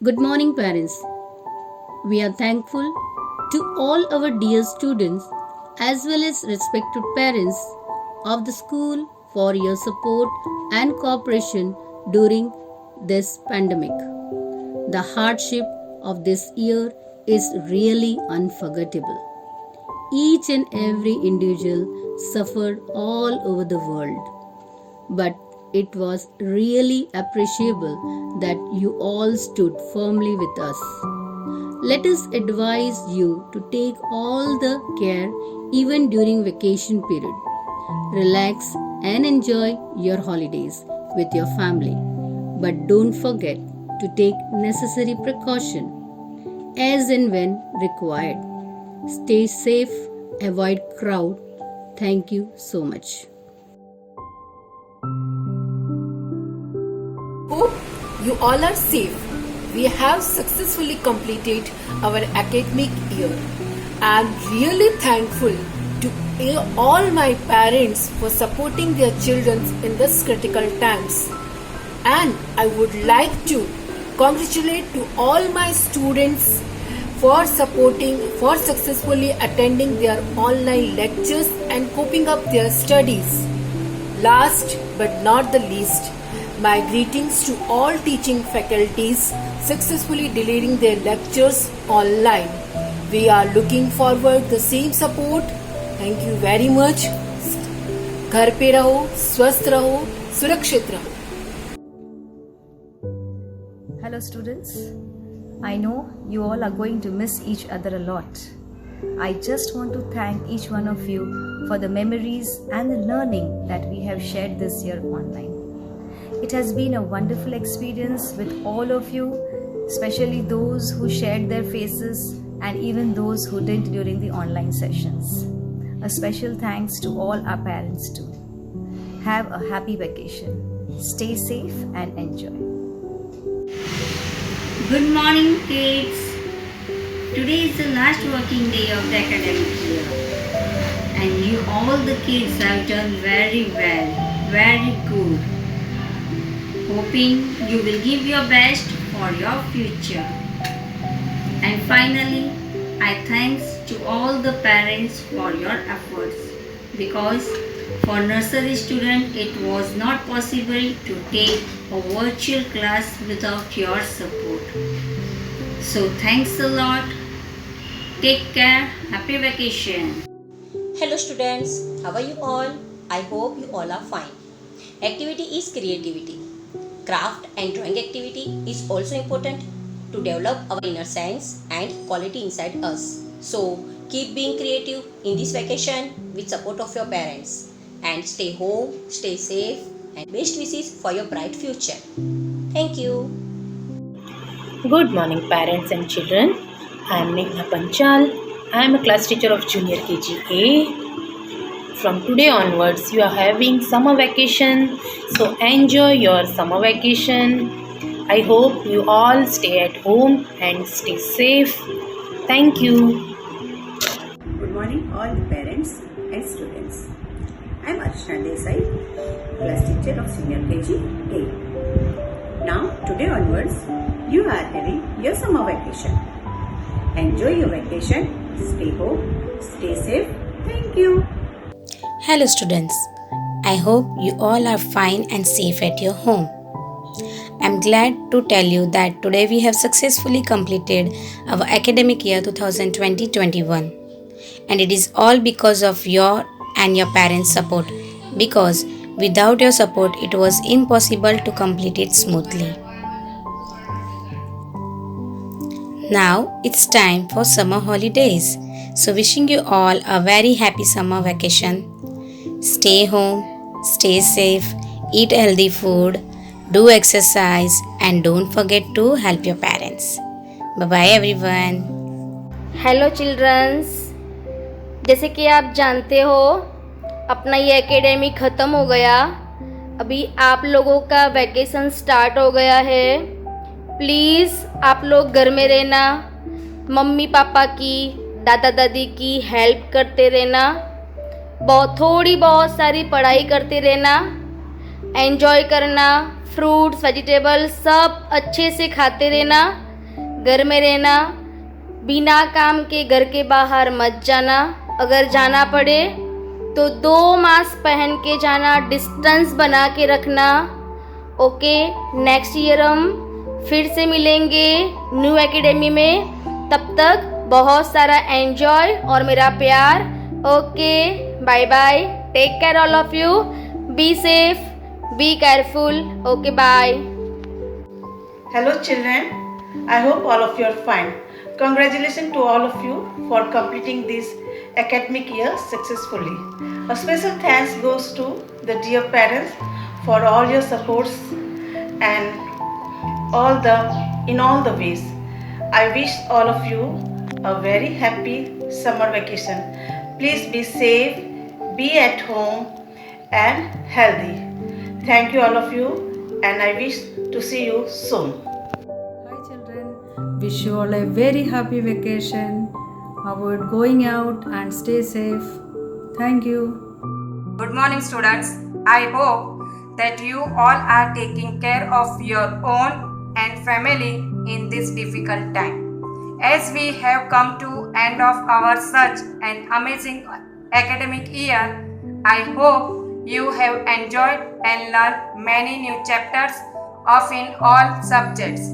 Good morning, parents. We are thankful to all our dear students as well as respected parents of the school for your support and cooperation during this pandemic. The hardship of this year is really unforgettable. Each and every individual suffered all over the world. But it was really appreciable that you all stood firmly with us. Let us advise you to take all the care even during vacation period. Relax and enjoy your holidays with your family. But don't forget to take necessary precaution as and when required. Stay safe, avoid crowd. Thank you so much. Hope you all are safe. We have successfully completed our academic year. I am really thankful to all my parents for supporting their children in this critical times. And I would like to congratulate to all my students for successfully attending their online lectures and coping up their studies. Last but not the least, my greetings to all teaching faculties successfully delivering their lectures online. We are looking forward the same support. Thank you very much. घर पे रहो, स्वस्थ रहो, सुरक्षित रहो. Hello students, I know you all are going to miss each other a lot. I just want to thank each one of you for the memories and the learning that we have shared this year online. It has been a wonderful experience with all of you, especially those who shared their faces and even those who didn't during the online sessions. A special thanks to all our parents too. Have a happy vacation. Stay safe and enjoy. Good morning, kids. Today is the last working day of the academic year, and you all the kids have done very well, very good. Hoping you will give your best for your future. And finally, I thanks to all the parents for your efforts, because for nursery student it was not possible to take a virtual class without your support. So thanks a lot. Take care. Happy vacation. Hello students, how are you all? I hope you all are fine. Activity is creativity. Craft and drawing activity is also important to develop our inner sense and quality inside us. So keep being creative in this vacation with support of your parents. And stay home, stay safe, and best wishes for your bright future. Thank you. Good morning, parents and children. I am Meghna Panchal. I am a class teacher of Junior KGA. From today onwards, you are having summer vacation. So enjoy your summer vacation. I hope you all stay at home and stay safe. Thank you. Good morning, all the parents and students. I am Archana Desai, class teacher of Senior KG A. Now, today onwards, you are having your summer vacation. Enjoy your vacation. Stay home. Stay safe. Thank you. Hello students. I hope you all are fine and safe at your home. I'm glad to tell you that today we have successfully completed our academic year 2020-21, and it is all because of your and your parents' support, because without your support it was impossible to complete it smoothly. Now it's time for summer holidays, so wishing you all a very happy summer vacation. Stay home, stay safe, eat healthy food, do exercise, and don't forget to help your parents. Bye-bye everyone. Hello childrens, जैसे कि आप जानते हो अपना ये academy ख़त्म हो गया. अभी आप लोगों का वैकेशन स्टार्ट हो गया है. प्लीज़ आप लोग घर में रहना, मम्मी पापा की, दादा दादी की हेल्प करते रहना, थोड़ी बहुत सारी पढ़ाई करते रहना, एंजॉय करना, फ्रूट्स वेजिटेबल सब अच्छे से खाते रहना. घर में रहना, बिना काम के घर के बाहर मत जाना, अगर जाना पड़े तो 2 मास्क पहन के जाना, डिस्टेंस बना के रखना। ओके, नेक्स्ट ईयर हम फिर से मिलेंगे न्यू एकेडमी में, तब तक बहुत सारा एंजॉय और मेरा प्यार। Okay, bye bye, take care all of you, be safe, be careful. Okay, bye. Hello children, I hope all of you are fine. Congratulations to all of you for completing this academic year successfully. A special thanks goes to the dear parents for all your supports and in all the ways. I wish all of you a very happy summer vacation. Please be safe, be at home and healthy. Thank you all of you and I wish to see you soon. Hi children, wish you all a very happy vacation. Avoid going out and stay safe. Thank you. Good morning students. I hope that you all are taking care of your own and family in this difficult time. As we have come to end of our such an amazing academic year, I hope you have enjoyed and learned many new chapters of in all subjects.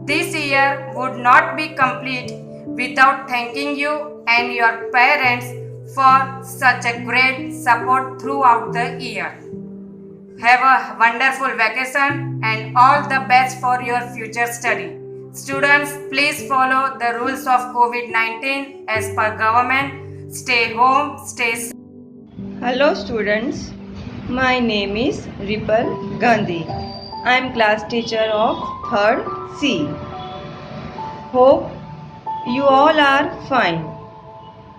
This year would not be complete without thanking you and your parents for such a great support throughout the year. Have a wonderful vacation and all the best for your future study. Students, please follow the rules of COVID-19 as per government. Stay home, stay safe. Hello students, my name is Ripal Gandhi. I am class teacher of 3rd C. Hope you all are fine.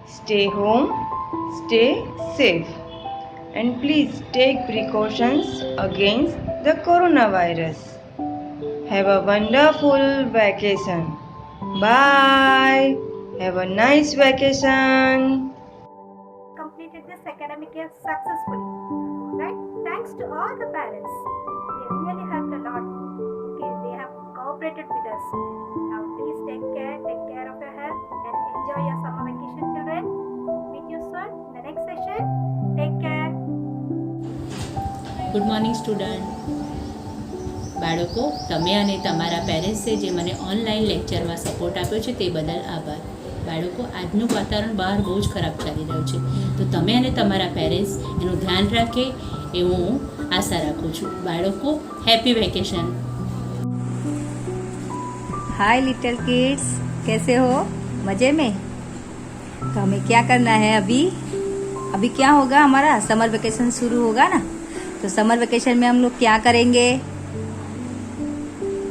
Stay home, stay safe. And please take precautions against the coronavirus. Have a wonderful vacation. Bye. Have a nice vacation. Completed this academic year successfully. Right? Thanks to all the parents. They really helped a lot. Okay, they have cooperated with us. Now please take care of your health and enjoy your summer vacation, children. Meet you soon in the next session. Take care. Good morning student. બાળકો, તમે અને તમારા પેરેન્ટ્સે જે મને online લેક્ચરમાં support આપ્યો છે તે બદલ આભાર. બાળકો, આજનું વાતાવરણ બહાર બહુ જ ખરાબ ચાલી રહ્યું છે, તો તમે અને તમારા પેરેન્ટ્સ એનું ધ્યાન રાખે એવું હું આશા રાખું છું. બાળકો, હેપી વેકેશન. हाय लिटिल किड्स, कैसे हो? मज़े में? तो हमें क्या करना है अभी क्या होगा, हमारा समर वेकेशन शुरू होगा ना, तो समर वेकेशन में हम लोग क्या करेंगे?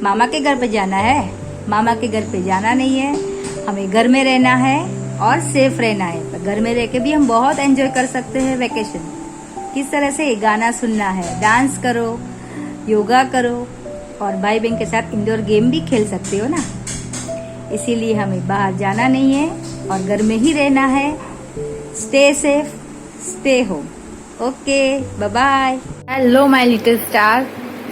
मामा के घर पे जाना है? मामा के घर पे जाना नहीं है, हमें घर में रहना है और सेफ रहना है. पर घर में रह के भी हम बहुत एंजॉय कर सकते हैं वेकेशन. किस तरह से? गाना सुनना है, डांस करो, योगा करो और भाई बहन के साथ इंडोर गेम भी खेल सकते हो ना. इसीलिए हमें बाहर जाना नहीं है और घर में ही रहना है. Stay safe, stay home. Okay, bye bye. Hello my little star.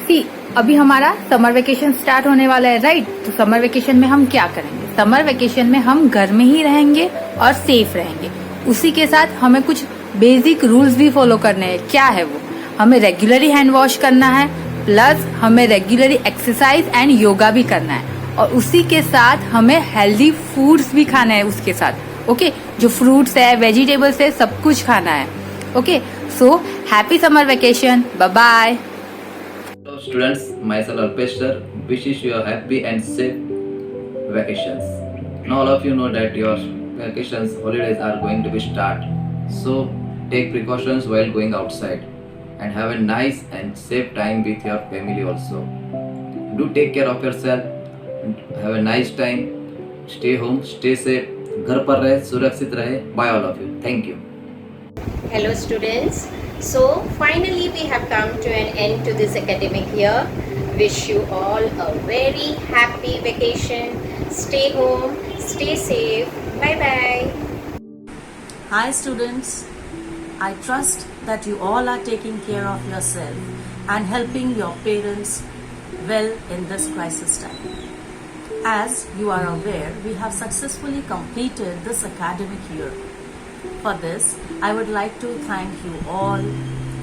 See, अभी हमारा समर वेकेशन स्टार्ट होने वाला है, राइट? तो समर वेकेशन में हम क्या करेंगे? समर वेकेशन में हम घर में ही रहेंगे और सेफ रहेंगे. उसी के साथ हमें कुछ बेसिक रूल्स भी फॉलो करने हैं. क्या है वो? हमें रेगुलरली हैंड वॉश करना है, प्लस हमें रेगुलरली एक्सरसाइज एंड योगा भी करना है, और उसी के साथ हमें हेल्दी फूड्स भी खाना है उसके साथ. ओके, जो फ्रूट्स है, वेजिटेबल्स है, सब कुछ खाना है. Okay, so happy summer vacation. Bye bye. Hello students, myself Alpester wishes you a happy and safe vacations. Now all of you know that your vacations, holidays are going to be start. So take precautions while going outside and have a nice and safe time with your family also. Do take care of yourself. Have a nice time. Stay home, stay safe. घर पर रहे, सुरक्षित रहे. Bye all of you. Thank you. Hello students. So finally we have come to an end to this academic year. Wish you all a very happy vacation. Stay home, stay safe. Bye bye. Hi students. I trust that you all are taking care of yourself and helping your parents well in this crisis time. As you are aware, we have successfully completed this academic year. For this, I would like to thank you all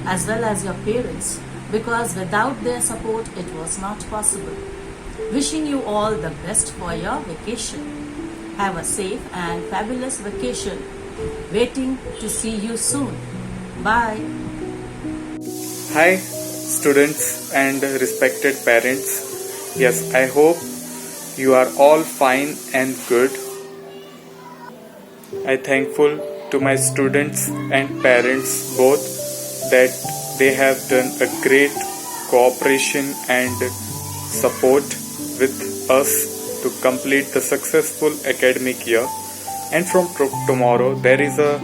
as well as your parents, because without their support it was not possible. Wishing you all the best for your vacation. Have a safe and fabulous vacation. Waiting to see you soon. Bye. Hi students and respected parents. Yes, I hope you are all fine and good. I thankful to my students and parents both that they have done a great cooperation and support with us to complete the successful academic year. And from tomorrow there is a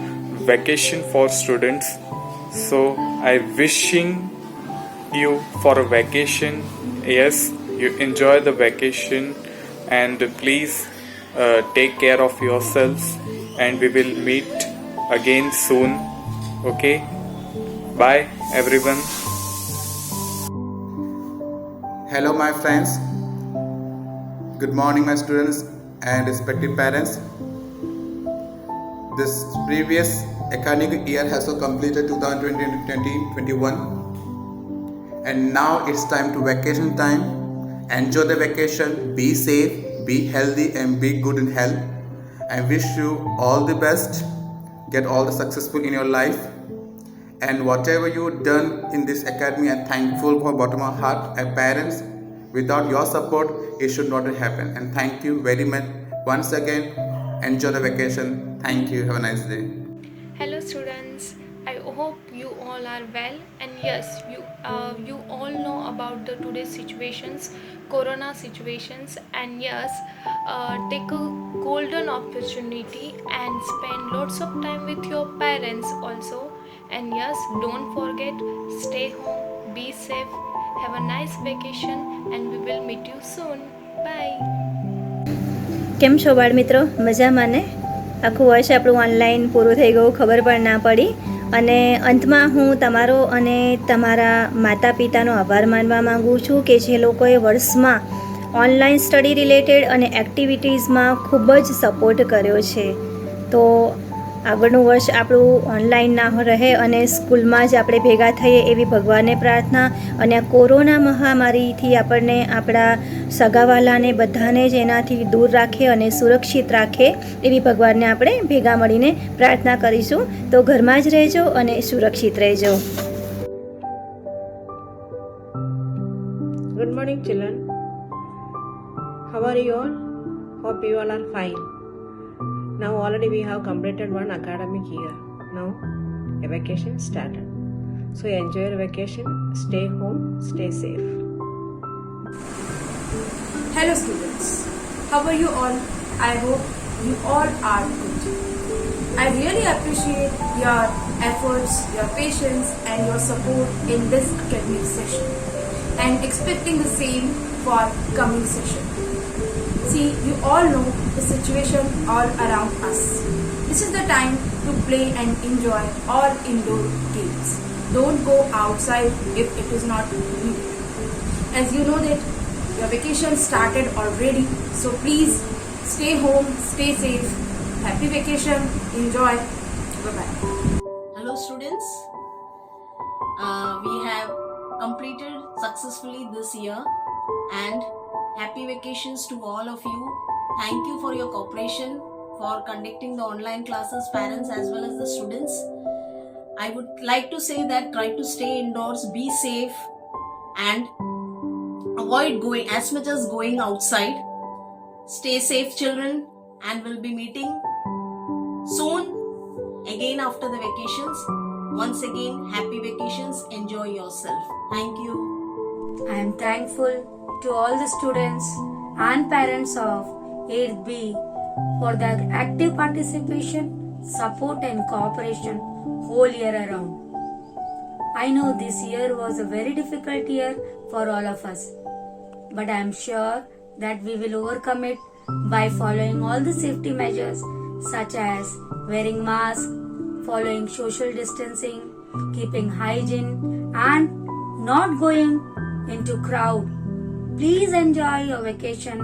vacation for students, so I wishing you for a vacation. Yes, you enjoy the vacation and please take care of yourselves, and we will meet again soon. Okay, bye everyone. Hello my friends, good morning my students and respective parents. This previous academic year has so completed 2020-2021, and now it's time to vacation time. Enjoy the vacation, be safe, be healthy and be good in health. I wish you all the best, get all the successful in your life, and whatever you done in this academy, I'm thankful for bottom of heart. And parents, without your support it should not have happened, and thank you very much once again. Enjoy the vacation. Thank you. Have a nice day. Hello students, I hope you all are well, and yes, you all know about the today's situations, corona situations, and yes, take a golden opportunity and spend lots of time with your parents also. And yes, don't forget, stay home, be safe, have a nice vacation, and we will meet you soon. Bye. કેમ છો બાળ મિત્રો, મજામાં ને? આખું વર્ષ આપણું online પૂરું થઈ ગયું, ખબર પણ ના પડી. અને અંતમાં હું તમારો અને તમારા માતા પિતાનો આભાર માનવા માગું છું કે જે લોકોએ વર્ષમાં ઓનલાઈન સ્ટડી રિલેટેડ અને એક્ટિવિટીઝમાં ખૂબ જ સપોર્ટ કર્યો છે. તો આગળનું વર્ષ આપણું ઓનલાઈન ના રહે અને સ્કૂલમાં જ આપણે ભેગા થઈએ એવી ભગવાનને પ્રાર્થના. અને આ કોરોના મહામારીથી આપણને આપણા સગાવાલાને બધાને જ એનાથી દૂર રાખે અને સુરક્ષિત રાખે એવી ભગવાનને આપણે ભેગા મળીને પ્રાર્થના કરીશું. તો ઘરમાં જ રહેજો અને સુરક્ષિત રહેજો. Good morning children. How are you all? Hope you all are fine. Now already we have completed one academic year. Now a vacation started. So enjoy your vacation, stay home, stay safe. Hello students, how are you all? I hope you all are good. I really appreciate your efforts, your patience and your support in this academic session, and expecting the same for coming session. See, you all know the situation all around us. This is the time to play and enjoy all indoor games. Don't go outside if it is not needed. As you know that your vacation started already, so please stay home, stay safe. Happy vacation, enjoy. Bye-bye. Hello students, we have completed successfully this year, and happy vacations to all of you. Thank you for your cooperation for conducting the online classes, parents as well as the students. I would like to say that try to stay indoors, be safe, and avoid going as much as going outside. Stay safe children, and we'll be meeting soon again after the vacations. Once again, happy vacations, enjoy yourself. Thank you. I am thankful to all the students and parents of 8th B for their active participation, support and cooperation whole year around. I know this year was a very difficult year for all of us, but I am sure that we will overcome it by following all the safety measures such as wearing masks, following social distancing, keeping hygiene and not going into crowd. Please enjoy your vacation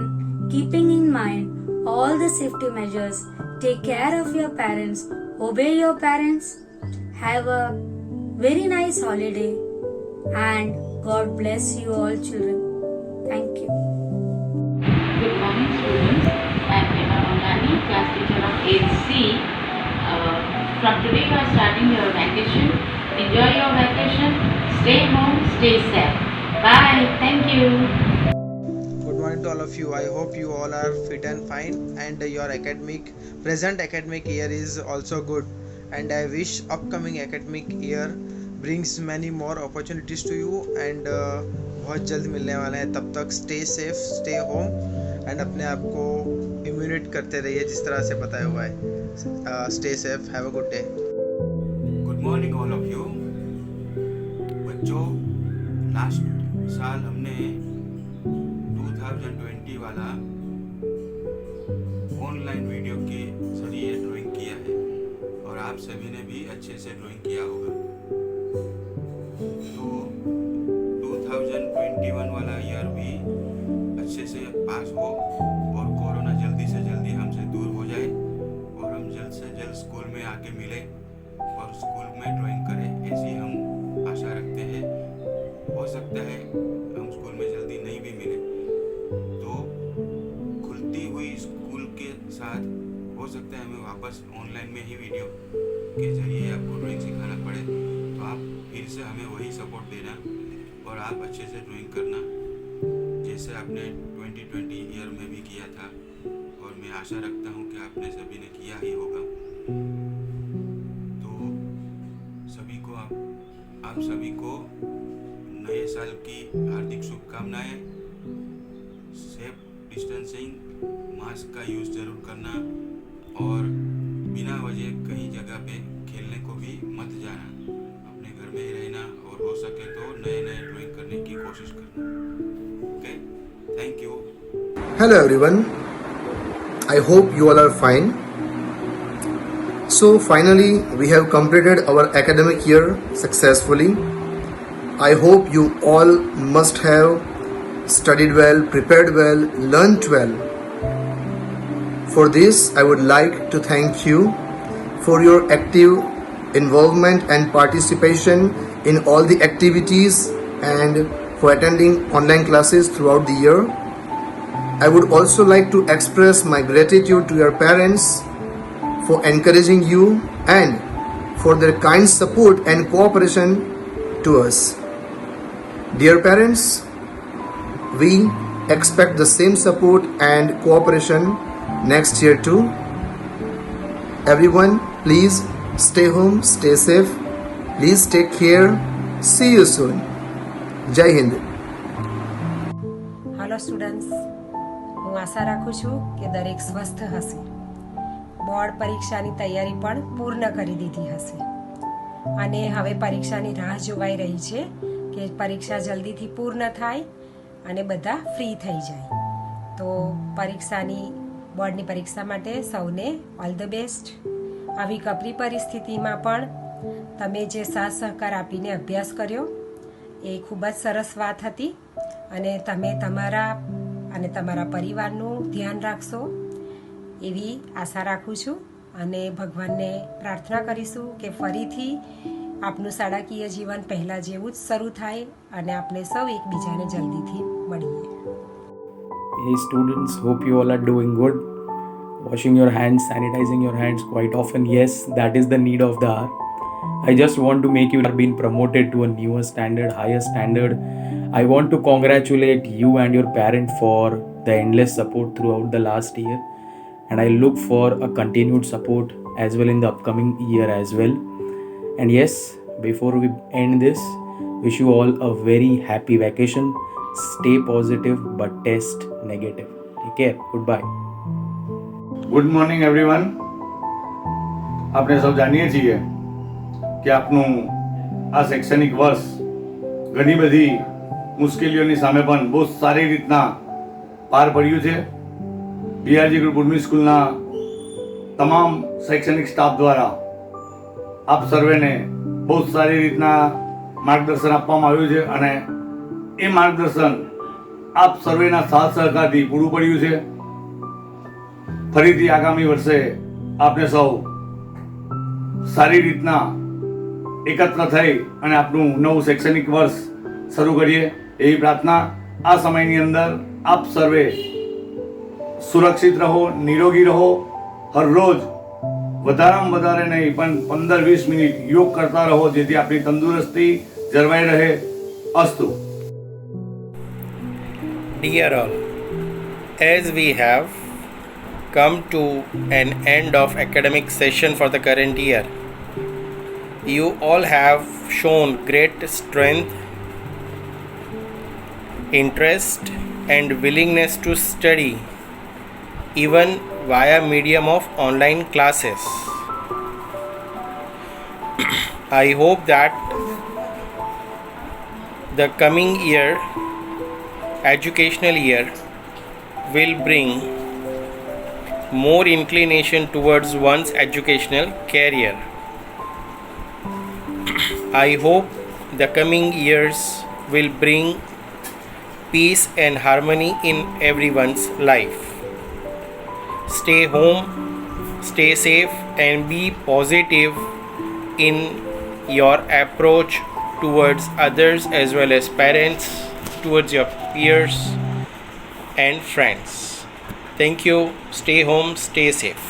Keeping in mind all the safety measures, take care of your parents, obey your parents, have a very nice holiday, and God bless you all children. Thank you. Good morning students, I am Emma Mangani, class teacher of 8C. From today you are starting your vacation. Enjoy your vacation, stay home, stay safe. Bye, thank you. Good morning to all of you. I hope you all are fit and fine and your present academic year is also good, and I wish upcoming academic year brings many more opportunities to you and बहुत जल्द मिलने वाला है. तब तक stay safe, stay home and अपने आप को इम्यूनेट करते रहिए जिस तरह से बताया हुआ है. Stay safe, have a good day. Good morning all of you. बच्चों, लास्ट साल हमने 2020 वाला ऑनलाइन वीडियो के जरिए ड्राइंग किया है और आप सभी ने भी अच्छे से ड्राइंग किया होगा. तो 2021 वाला ईयर भी अच्छे से पास हो और कोरोना जल्दी से जल्दी हमसे दूर हो जाए और हम जल्द से जल्द स्कूल में आके मिले और स्कूल में ड्राइंग करें, ऐसी हम आशा रखते हैं. हो सकता है हम स्कूल में जल्दी नहीं भी मिले, तो खुलती हुई स्कूल के साथ हो सकता है हमें वापस ऑनलाइन में ही वीडियो के जरिए आपको ड्राइंग सिखाना पड़े. तो आप फिर से हमें वही सपोर्ट देना और आप अच्छे से ड्राइंग करना जैसे आपने 2020 ईयर में भी किया था, और मैं आशा रखता हूँ कि आपने सभी ने किया ही होगा. तो सभी को आप सभी को नए साल की हार्दिक शुभकामनाएं. सेफ डिस्टेंसिंग, मास्क का यूज़ जरूर करना और बिना वजह कहीं जगह पे खेलने को भी मत जाना. अपने घर में ही रहना और हो सके तो नए ड्राइंग करने की कोशिश करना. Okay, thank you. Hello everyone, I hope you all are fine. So finally we have completed our academic year successfully. I hope you all must have studied well, prepared well, learnt well. For this I would like to thank you for your active involvement and participation in all the activities and for attending online classes throughout the year. I would also like to express my gratitude to your parents for encouraging you and for their kind support and cooperation to us. Dear parents, we expect the same support and cooperation next year too. Everyone, please stay home, stay safe. Please take care. See you soon. Jai Hind. Hello students. હું આશા રાખું છું કે દરેક સ્વસ્થ હશે. Board પરીક્ષાની તૈયારી પણ પૂર્ણ કરી દીધી હશે અને હવે પરીક્ષાની રાહ જોવાઈ રહી છે કે પરીક્ષા જલ્દીથી પૂર્ણ થાય અને બધા ફ્રી થઈ જાય. તો બોર્ડની પરીક્ષા માટે સૌને ઓલ ધ બેસ્ટ. આવી કપરી પરિસ્થિતિમાં પણ તમે જે સાથ સહકાર આપીને અભ્યાસ કર્યો એ ખૂબ જ સરસ વાત હતી અને તમે તમારા અને તમારા પરિવારનું ધ્યાન રાખશો એવી આશા રાખું છું અને ભગવાનને પ્રાર્થના કરીશું કે ફરીથી આપનું શાળાકીય જીવન પહેલાં જેવું જ શરૂ થાય અને આપણે સૌ એકબીજાને જલ્દીથી મળીએ. Hey students, hope you all are doing good. Washing your hands, sanitizing your hands quite often, yes, that is the need of the hour. I just want to make you been promoted to a newer standard, higher standard. I want to congratulate you and your parent for the endless support throughout the last year, and I look for a continued support as well in the upcoming year as well. And yes, before we end this, wish you all a very happy vacation. Stay positive but test negative. Take care. Goodbye. Good morning everyone. આપણે સૌ જાણીએ છીએ કે આપનું આ શૈક્ષણિક વર્ષ ઘણી બધી મુશ્કેલીઓની સામે પણ બહુ સારી રીતના પાર પડ્યું છે. બીઆરજી ગ્રુપ ઉર્મી સ્કૂલના તમામ શૈક્ષણિક સ્ટાફ દ્વારા આપ સર્વેને બહુ સારી રીતના માર્ગદર્શન આપવામાં આવ્યું છે અને એ માર્ગદર્શન આપ સર્વેના સાથ સહકારથી પૂરું પડ્યું છે. ફરીથી આગામી વર્ષે આપણે સૌ સારી રીતના એકત્ર થઈ અને આપણું નવું શૈક્ષણિક વર્ષ શરૂ કરીએ એવી પ્રાર્થના. આ સમયની અંદર આપ સર્વે સુરક્ષિત રહો, નિરોગી રહો. હરરોજ વધારેમાં વધારે નહીં પણ 15-20 મિનિટ યોગ કરતા રહો જેથી આપણી તંદુરસ્તી જળવાઈ રહે. અસ્તુ. Dear all, as we have come to an end of academic session for the current year, you all have shown great strength, interest and willingness to study even via medium of online classes. I hope that the coming year, educational year, will bring more inclination towards one's educational career. I hope the coming years will bring peace and harmony in everyone's life. Stay home, stay safe and be positive in your approach towards others as well as parents, towards your peers and friends. Thank you. Stay home, stay safe.